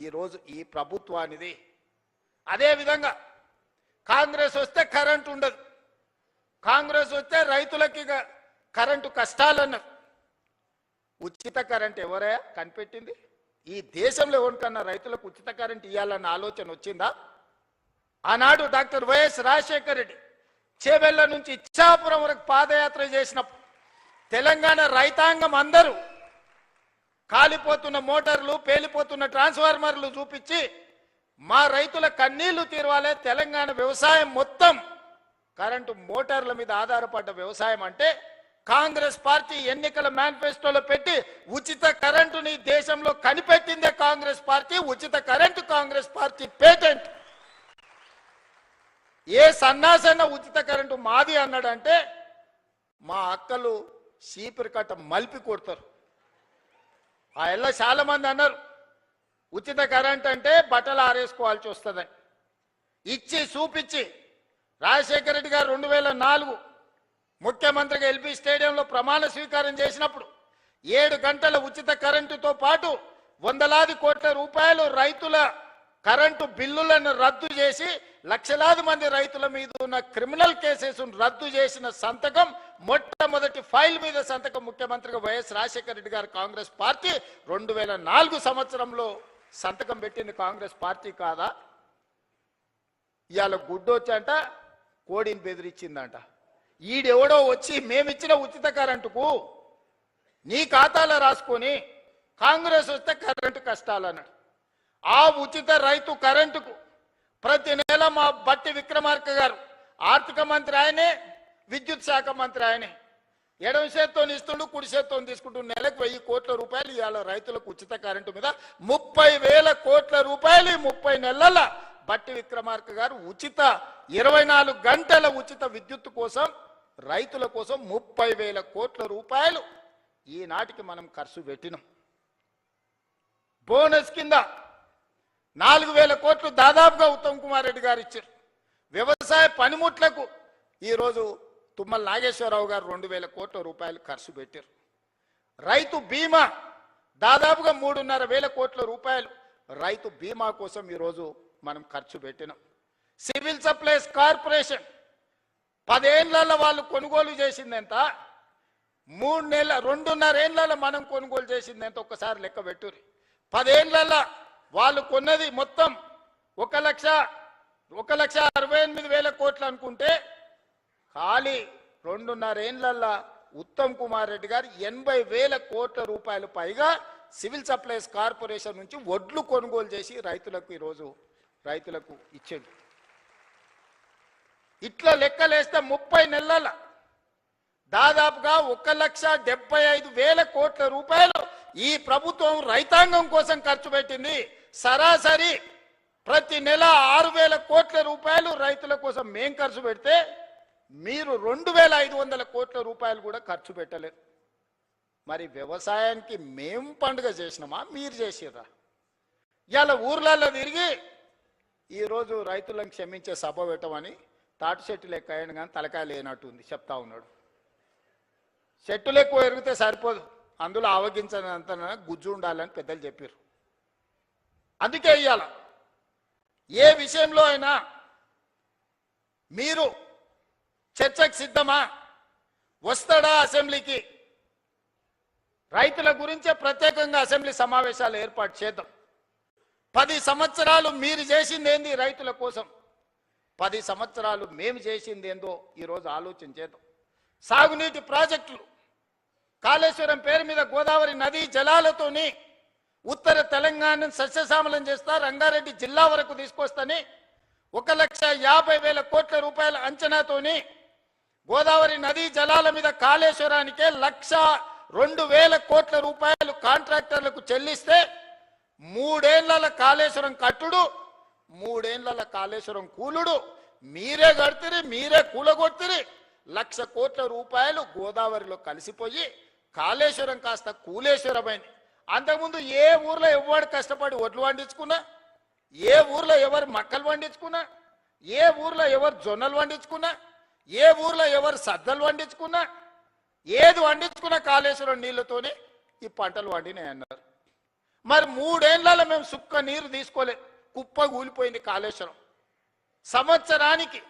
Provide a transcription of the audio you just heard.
ఈరోజు ఈ ప్రభుత్వానిది. అదేవిధంగా కాంగ్రెస్ వస్తే కరెంట్ ఉండదు, కాంగ్రెస్ వస్తే రైతులకి కరెంటు కష్టాలన్నారు. ఉచిత కరెంట్ ఎవరే కనిపెట్టింది? ఈ దేశంలో ఎవరికన్నా రైతులకు ఉచిత కరెంట్ ఇవ్వాలన్న ఆలోచన వచ్చిందా? ఆనాడు డాక్టర్ వైఎస్ రాజశేఖర రెడ్డి చేవెళ్ల నుంచి ఇచ్చాపురం వరకు పాదయాత్ర చేసినప్పుడు తెలంగాణ రైతాంగం అందరూ కాలిపోతున్న మోటార్లు, పేలిపోతున్న ట్రాన్స్ఫార్మర్లు చూపించి మా రైతుల కన్నీళ్లు తీరవాలే, తెలంగాణ వ్యవసాయం మొత్తం కరెంటు మోటార్ల మీద ఆధారపడ్డ వ్యవసాయం అంటే కాంగ్రెస్ పార్టీ ఎన్నికల మేనిఫెస్టోలో పెట్టి ఉచిత కరెంటుని దేశంలో కనిపెట్టిందే కాంగ్రెస్ పార్టీ. ఉచిత కరెంటు కాంగ్రెస్ పార్టీ పేటెంట్. ఏ సన్నాసన్న ఉచిత కరెంటు మాది అన్నాడంటే మా అక్కలు చీపురు కట్ట మలిపి కొడతారు. ఆ ఎల్ల చాలా మంది అన్నారు ఉచిత కరెంట్ అంటే బట్టలు ఆరేసుకోవాల్సి వస్తుందని. ఇచ్చి చూపించి రాజశేఖర రెడ్డి గారు 2004 ముఖ్యమంత్రిగా ఎల్బీ స్టేడియంలో ప్రమాణ స్వీకారం చేసినప్పుడు 7 గంటల ఉచిత కరెంటుతో పాటు వందలాది కోట్ల రూపాయలు రైతుల కరెంటు బిల్లులను రద్దు చేసి లక్షలాది మంది రైతుల మీద ఉన్న క్రిమినల్ కేసెస్ రద్దు చేసిన సంతకం, మొట్టమొదటి ఫైల్ మీద సంతకం ముఖ్యమంత్రిగా వైఎస్ రాజశేఖర రెడ్డి గారు కాంగ్రెస్ పార్టీ 2004 సంవత్సరంలో సంతకం పెట్టింది కాంగ్రెస్ పార్టీ కాదా? ఇవాళ గుడ్డొచ్చంట కోడిని బెదిరించిందంట. ఈడెవడో వచ్చి మేమిచ్చిన ఉచిత కరెంటుకు నీ ఖాతాలో రాసుకొని కాంగ్రెస్ వస్తే కరెంటు కష్టాలన్నాడు. ఆ ఉచిత రైతు కరెంటుకు ప్రతి నెల మా బట్టి విక్రమార్క గారు ఆర్థిక మంత్రి ఆయనే, విద్యుత్ శాఖ మంత్రి ఆయనే, ఎడమ చేత్తో ఇస్తుండు, కుడి చేత్తో తీసుకుంటూ నెలకు 1000 కోట్ల రూపాయలు ఇవాళ రైతులకు ఉచిత కరెంటు మీద 30,000 కోట్ల రూపాయలు 30 నెలల బట్టి విక్రమార్క గారు ఉచిత 24 గంటల ఉచిత విద్యుత్ కోసం రైతుల కోసం 30,000 కోట్ల రూపాయలు ఈనాటికి మనం ఖర్చు పెట్టినాం. బోనస్ కింద 4,000 కోట్లు దాదాపుగా ఉత్తమ్ కుమార్ రెడ్డి గారు ఇచ్చారు. వ్యవసాయ పనిముట్లకు ఈరోజు తుమ్మల నాగేశ్వరరావు గారు 2,000 కోట్ల రూపాయలు ఖర్చు పెట్టారు. రైతు బీమా దాదాపుగా 3,500 కోట్ల రూపాయలు రైతు బీమా కోసం ఈరోజు మనం ఖర్చు పెట్టినాం. సివిల్ సప్లైస్ కార్పొరేషన్ 10 ఏళ్లలో వాళ్ళు కొనుగోలు చేసింది ఎంత? 2.5 ఏళ్లలో మనం కొనుగోలు చేసింది ఎంత? ఒక్కసారి లెక్క పెట్టుర్రి. 10 ఏళ్లలో వాళ్ళు కొన్నది మొత్తం 1,68,000 కోట్లు అనుకుంటే ఖాళీ 2.5 ఏళ్లలో ఉత్తమ్ కుమార్ రెడ్డి గారు 80,000 కోట్ల రూపాయలు పైగా సివిల్ సప్లైస్ కార్పొరేషన్ నుంచి వడ్లు కొనుగోలు చేసి రైతులకు ఈరోజు రైతులకు ఇచ్చేది. ఇట్లా లెక్కలేస్తే 30 నెలల దాదాపుగా 1,75,000 కోట్ల రూపాయలు ఈ ప్రభుత్వం రైతాంగం కోసం ఖర్చు పెట్టింది. సరాసరి ప్రతి నెల 6,000 కోట్ల రూపాయలు రైతుల కోసం మేం ఖర్చు పెడితే మీరు 2,500 కోట్ల రూపాయలు కూడా ఖర్చు పెట్టలేదు. మరి వ్యవసాయానికి మేం పండుగ చేసినామా, మీరు చేసిరా? ఇవాళ ఊర్లలో తిరిగి ఈరోజు రైతులను క్షమించే సభ పెట్టమని తాటి చెట్టులు ఎక్కువ అయ్యాను కానీ తలకాయ లేనట్టుంది చెప్తా ఉన్నాడు. చెట్టులు ఎక్కువ ఎరిగితే సరిపోదు, అందులో ఆవగించనంత గుజ్జు ఉండాలని పెద్దలు చెప్పారు. అందుకే ఇవాళ ఏ విషయంలో అయినా మీరు చర్చకు సిద్ధమా? వస్తాడా అసెంబ్లీకి? రైతుల గురించే ప్రత్యేకంగా అసెంబ్లీ సమావేశాలు ఏర్పాటు చేద్దాం. 10 సంవత్సరాలు మీరు చేసింది ఏంది రైతుల కోసం, 10 సంవత్సరాలు మేము చేసింది ఏందో ఈరోజు ఆలోచన చేద్దాం. సాగునీటి ప్రాజెక్టులు కాళేశ్వరం పేరు మీద గోదావరి నదీ జలాలతోని ఉత్తర తెలంగాణను సస్యశ్యామలం చేస్తా, రంగారెడ్డి జిల్లా వరకు తీసుకొస్తని 1,50,000 కోట్ల రూపాయల అంచనాతోని గోదావరి నదీ జలాల మీద కాళేశ్వరానికే 1,02,000 కోట్ల రూపాయలు కాంట్రాక్టర్లకు చెల్లిస్తే 3 ఏళ్ల కాళేశ్వరం కట్టుడు, 3 ఏళ్ల కాళేశ్వరం కూలుడు మీరే కడుతురి, మీరే కూలగొడుతురి. 1,00,000 కోట్ల రూపాయలు గోదావరిలో కలిసిపోయి కాళేశ్వరం కాస్త కూలేశ్వరమైంది. అంతకుముందు ఏ ఊర్లో ఎవరు కష్టపడి ఒడ్లు పండించుకున్నా, ఏ ఊర్లో ఎవరు మక్కలు పండించుకున్నా, ఏ ఊర్లో ఎవరు జొన్నలు పండించుకున్నా, ఏ ఊర్లో ఎవరు సద్దలు పండించుకున్నా, ఏది పండించుకున్నా కాళేశ్వరం నీళ్లతోనే ఈ పంటలు పండినాయి అన్నారు. మరి 3 ఏళ్లలో మేము సుక్క నీరు తీసుకోలేదు, కుప్ప కూలిపోయింది కాళేశ్వరం. సంవత్సరానికి